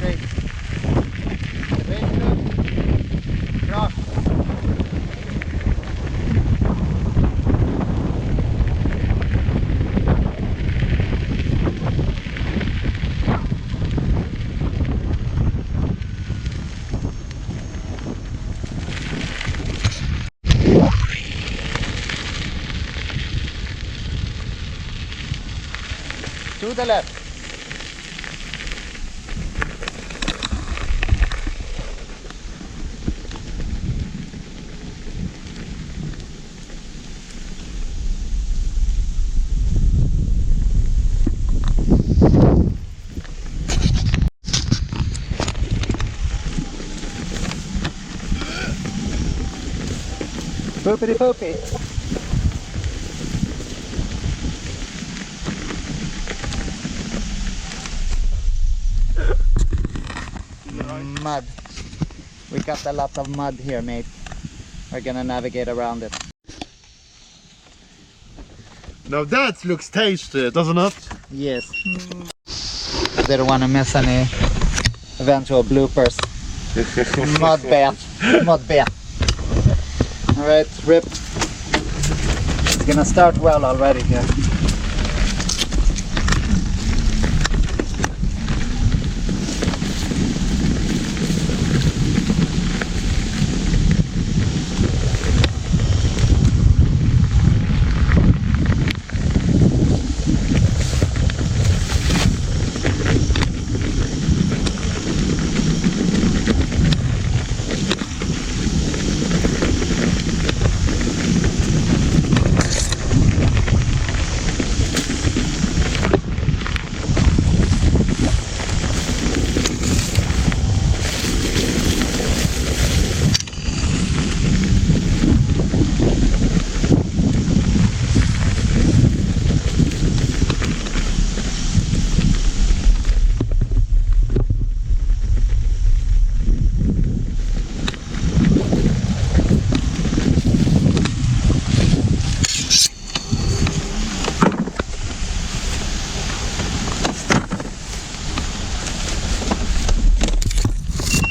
straight. Vehicle, cross. To the left. Poopity poopy. Mud. We got a lot of mud here, mate. We're gonna navigate around it. Now that looks tasty, doesn't it? Yes. I didn't want to miss any eventual bloopers. Mud bath. Mud bath. Alright, Rip. It's gonna start well already here.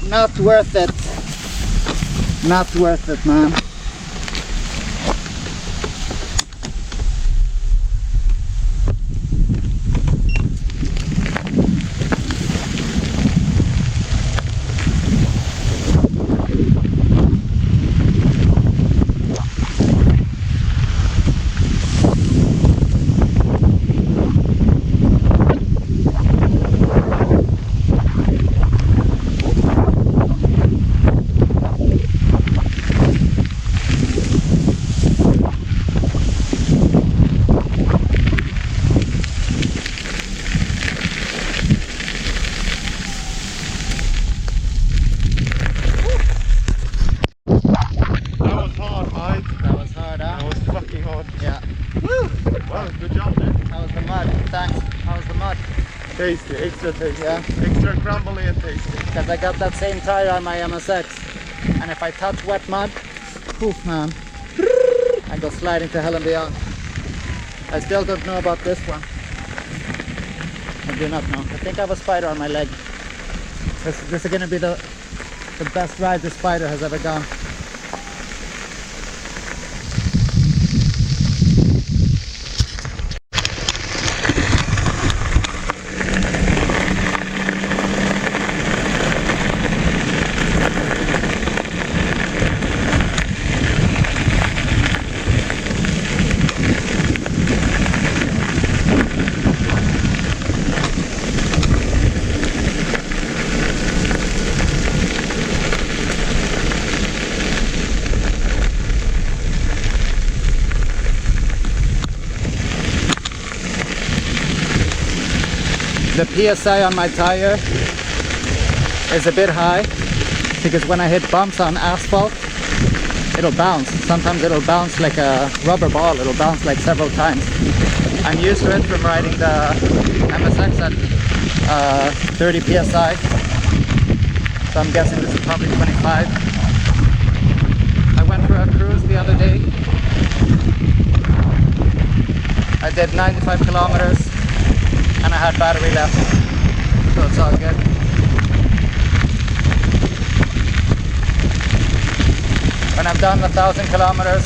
Not worth it. Not worth it, man. Tasty, extra tasty. Yeah. Extra crumbly and tasty. Because I got that same tire on my MSX. And if I touch wet mud, poof man, I go sliding to hell and beyond. I still don't know about this one. I do not know. I think I have a spider on my leg. This is going to be the best ride this spider has ever gone. The PSI on my tire is a bit high because when I hit bumps on asphalt, it'll bounce. Sometimes it'll bounce like a rubber ball. It'll bounce like several times. I'm used to it from riding the MSX at 30 PSI. So I'm guessing this is probably 25. I went for a cruise the other day. I did 95 kilometers and I had battery left, so it's all good. When I've done 1,000 kilometers,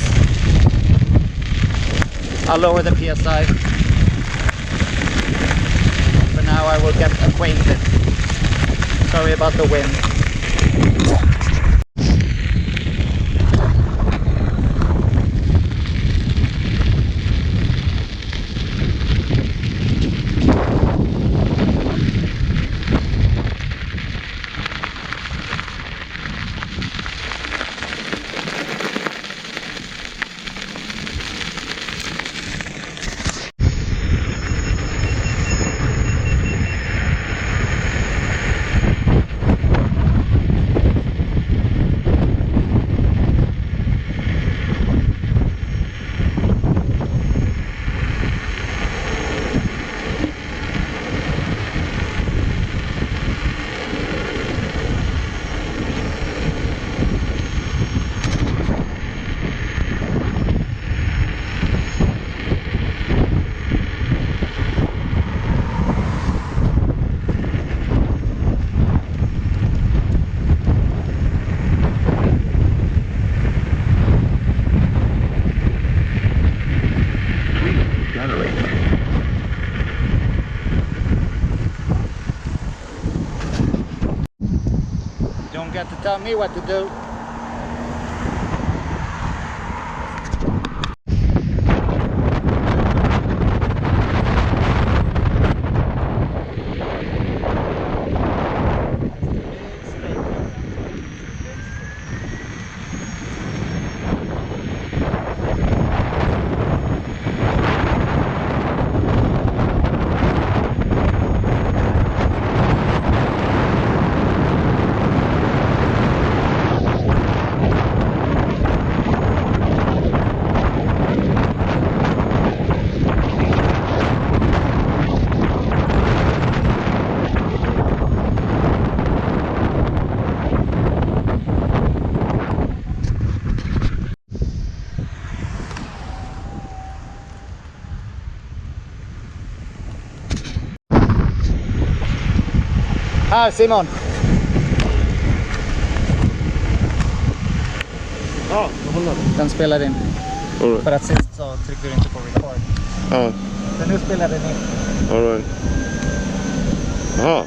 I'll lower the PSI. For now I will get acquainted. Sorry about the wind. Don't get to tell me what to do. Här Simon! Ja, jag håller. Den spelar in. All right. För att sist så tryckte du inte på record. Ja, Så nu spelar den in. all right. Jaha.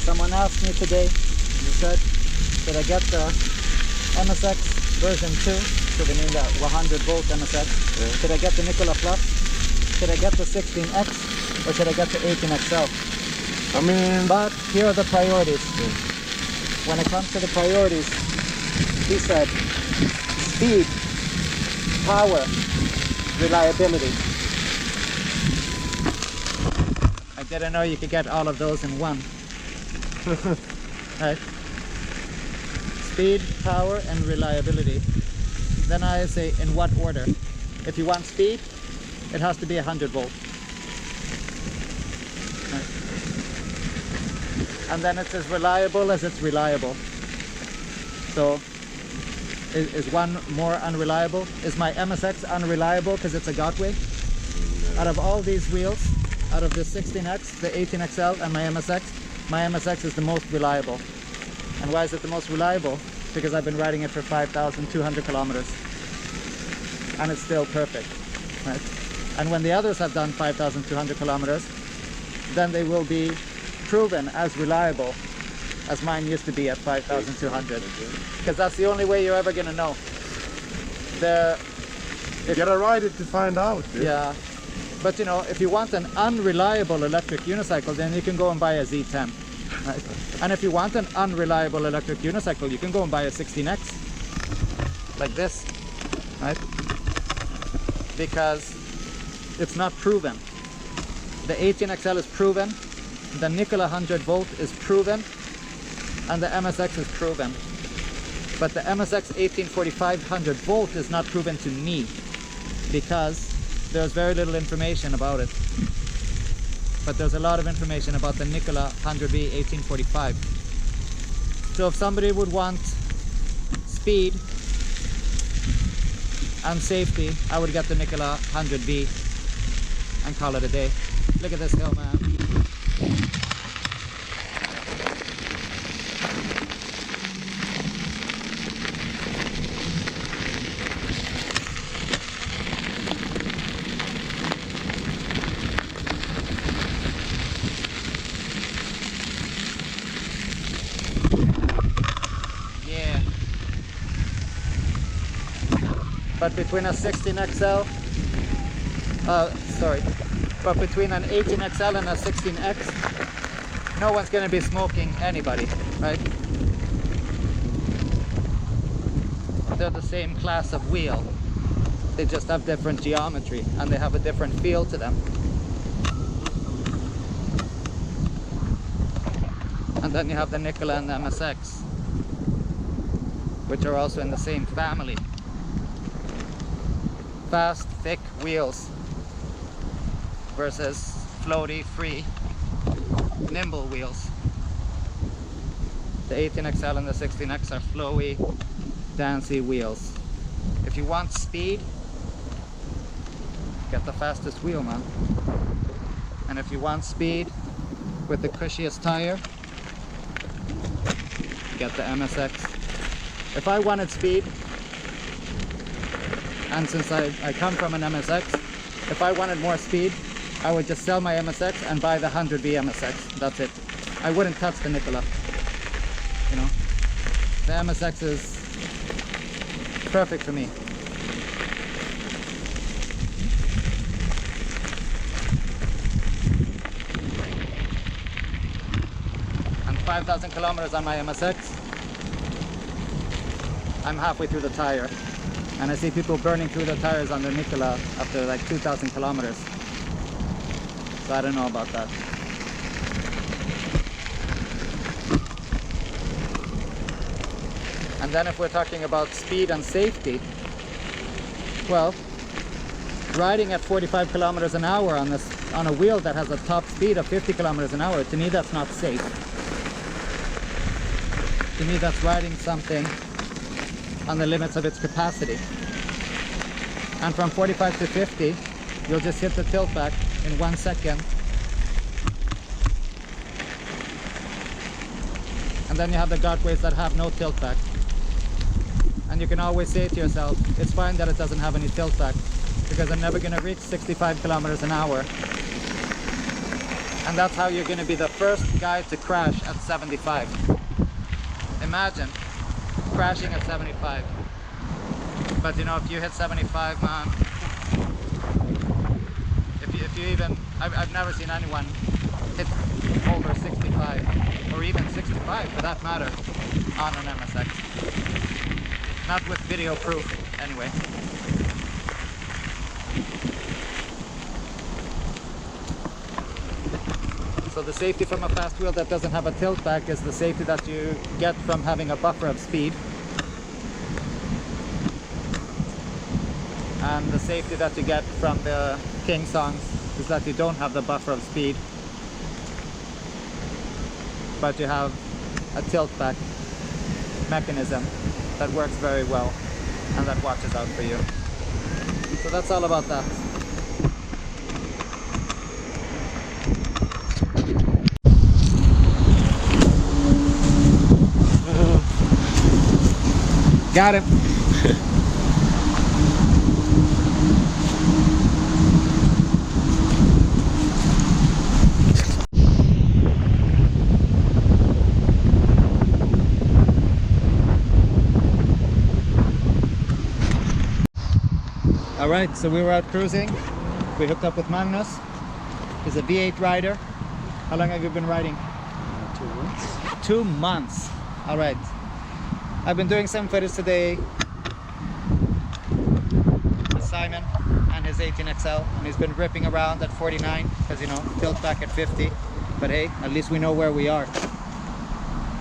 Someone asked me today, you said, should I get the MSX version 2, so they mean the 100 volt MSX, should I get the Nikola Plus, should I get the 16X, or should I get the 18XL? I mean, But here are the priorities. When it comes to the priorities, he said, speed, power, reliability. I didn't know you could get all of those in one. Right. Speed, power, and reliability. Then I say in what order. If you want speed, it has to be 100 volt. Right. And then it's as reliable as it's reliable. So is one more unreliable? Is my MSX unreliable because it's a Gotway? Out of all these wheels, out of the 16X, the 18XL, and my MSX is the most reliable. And why is it the most reliable? Because I've been riding it for 5,200 kilometers. And it's still perfect. Right? And when the others have done 5,200 kilometers, then they will be proven as reliable as mine used to be at 5,200. Because that's the only way you're ever going to know. you gotta ride it to find out. Dude. Yeah. But you know, if you want an unreliable electric unicycle, then you can go and buy a Z10. Right? And if you want an unreliable electric unicycle, you can go and buy a 16X. Like this. Right? Because it's not proven. The 18XL is proven, the Nikola 100 volt is proven, and the MSX is proven. But the MSX 1845 100 volt is not proven to me because there's very little information about it. But there's a lot of information about the Nikola 100V 1845. So if somebody would want speed and safety, I would get the Nikola 100V and call it a day. Look at this hill, man. Yeah. But between a 16XL, but between an 18XL and a 16X, no one's going to be smoking anybody, right? They're the same class of wheel. They just have different geometry and they have a different feel to them. And then you have the Nikola and the MSX, which are also in the same family. Fast, thick wheels versus floaty, free, nimble wheels. The 18XL and the 16X are flowy, dancey wheels. If you want speed, get the fastest wheel, man. And if you want speed with the cushiest tire, get the MSX. If I wanted speed, and since I come from an MSX, if I wanted more speed, I would just sell my MSX and buy the 100V MSX. That's it. I wouldn't touch the Nikola. You know, the MSX is perfect for me. And 5,000 kilometers on my MSX, I'm halfway through the tire. And I see people burning through their tires on their Nikola after like 2,000 kilometers. So I don't know about that. And then if we're talking about speed and safety, well, riding at 45 kilometers an hour on a wheel that has a top speed of 50 kilometers an hour, to me that's not safe. To me that's riding something on the limits of its capacity. And from 45 to 50, you'll just hit the tilt back in 1 second. And then you have the Gotways that have no tilt back. And you can always say to yourself, it's fine that it doesn't have any tilt back because I'm never going to reach 65 kilometers an hour. And that's how you're going to be the first guy to crash at 75. Imagine crashing at 75. But you know, if you hit 75, man, if you even, I've never seen anyone hit over 65 or even 65 for that matter on an MSX. Not with video proof anyway. So the safety from a fast wheel that doesn't have a tilt back is the safety that you get from having a buffer of speed. And the safety that you get from the King songs is that you don't have the buffer of speed, but you have a tilt back mechanism that works very well and that watches out for you. So that's all about that. Got him. Alright, so we were out cruising. We hooked up with Magnus. He's a V8 rider. How long have you been riding? 2 months. 2 months. Alright. I've been doing some footage today. Simon and his 18XL, and he's been ripping around at 49 because, you know, tilt back at 50. But hey, at least we know where we are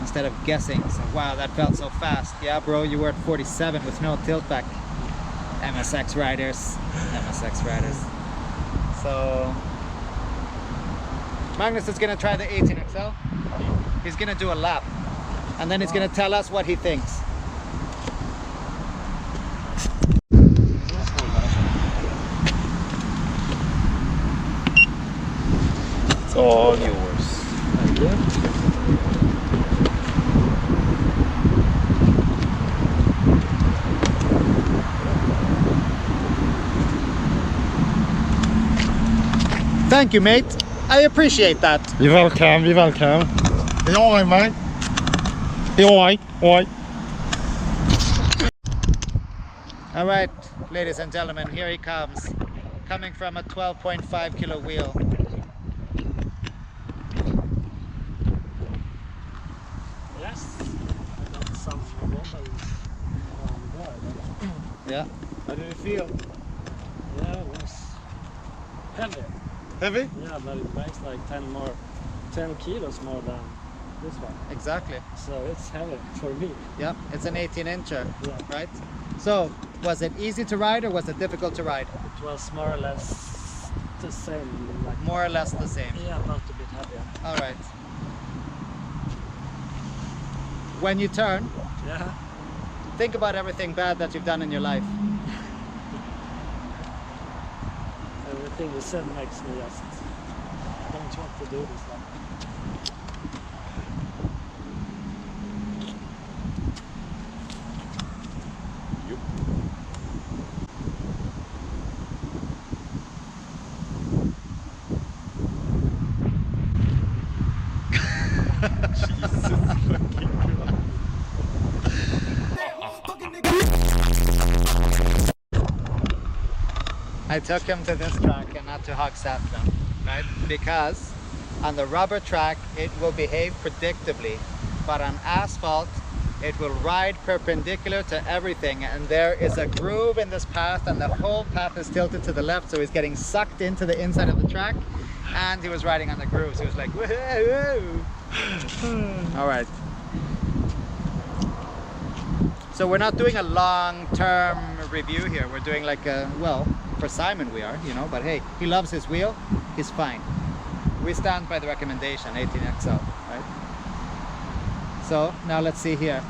instead of guessing. So wow, that felt so fast. Yeah, bro, you were at 47 with no tilt back. MSX riders. So Magnus is gonna try the 18XL. He's gonna do a lap, and then he's gonna tell us what he thinks. It's all yours. Thank you. Thank you, mate. I appreciate that. You're welcome, you're welcome. Are you alright, mate? You alright? Alright. All right, ladies and gentlemen, here he comes, coming from a 12.5 kilo wheel. Yes, I got some wobbles on there. Yeah. How did it feel? Yeah, it was heavy. Heavy? Yeah, but it weighs like 10 kilos more than this one. Exactly. So it's heavy for me. Yeah, it's an 18-incher, Yeah. right? So, was it easy to ride or was it difficult to ride? It was more or less the same. Like, More or less the same. yeah, not a bit heavier. All right. When you turn, Yeah. think about everything bad that you've done in your life. Everything you said makes me just don't want to do this. Like. I took him to this track and not to Hagsätra, right? Because on the rubber track it will behave predictably, but on asphalt it will ride perpendicular to everything, and there is a groove in this path and the whole path is tilted to the left, so he's getting sucked into the inside of the track, and he was riding on the grooves. He was like, whoa. All right. So we're not doing a long-term review here. We're doing like a, well, for Simon we are, you know, but hey, he loves his wheel, he's fine. We stand by the recommendation, 18XL, right? So now let's see here.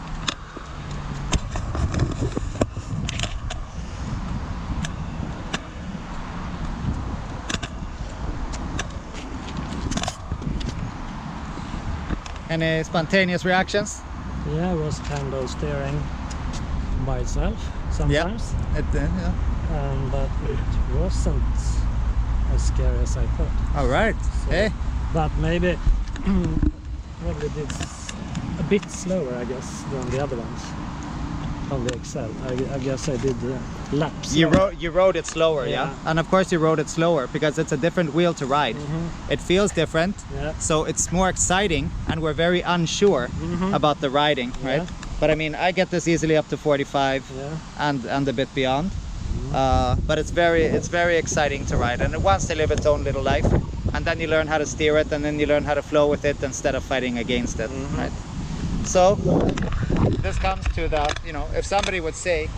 Any spontaneous reactions? Yeah, it was kind of steering by itself sometimes. Yeah. But it wasn't as scary as I thought. All right. So, Hey. But maybe probably did a bit slower, I guess, than the other ones on the XL. I guess I did laps. You rode it slower, yeah? And of course you rode it slower because it's a different wheel to ride. It feels different, Yeah. so it's more exciting, and we're very unsure about the riding, right? Yeah. But I mean, I get this easily up to 45 Yeah. and a bit beyond. But it's very exciting to ride, and it wants to live its own little life. And then you learn how to steer it, and then you learn how to flow with it instead of fighting against it, right? So this comes to the, you know, if somebody would say,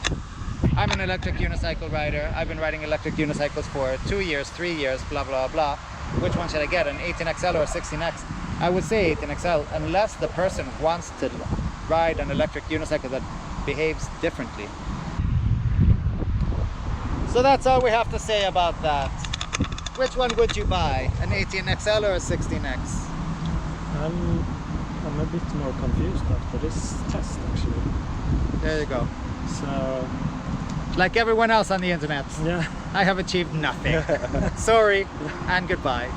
I'm an electric unicycle rider, I've been riding electric unicycles for 2 years, 3 years, blah blah blah, which one should I get, an 18XL or a 16X? I would say 18XL, unless the person wants to ride an electric unicycle that behaves differently. So that's all we have to say about that. Which one would you buy, an 18XL or a 16X? I'm a bit more confused after this test, actually. There you go. So Like everyone else on the internet, yeah. I have achieved nothing. Sorry and goodbye.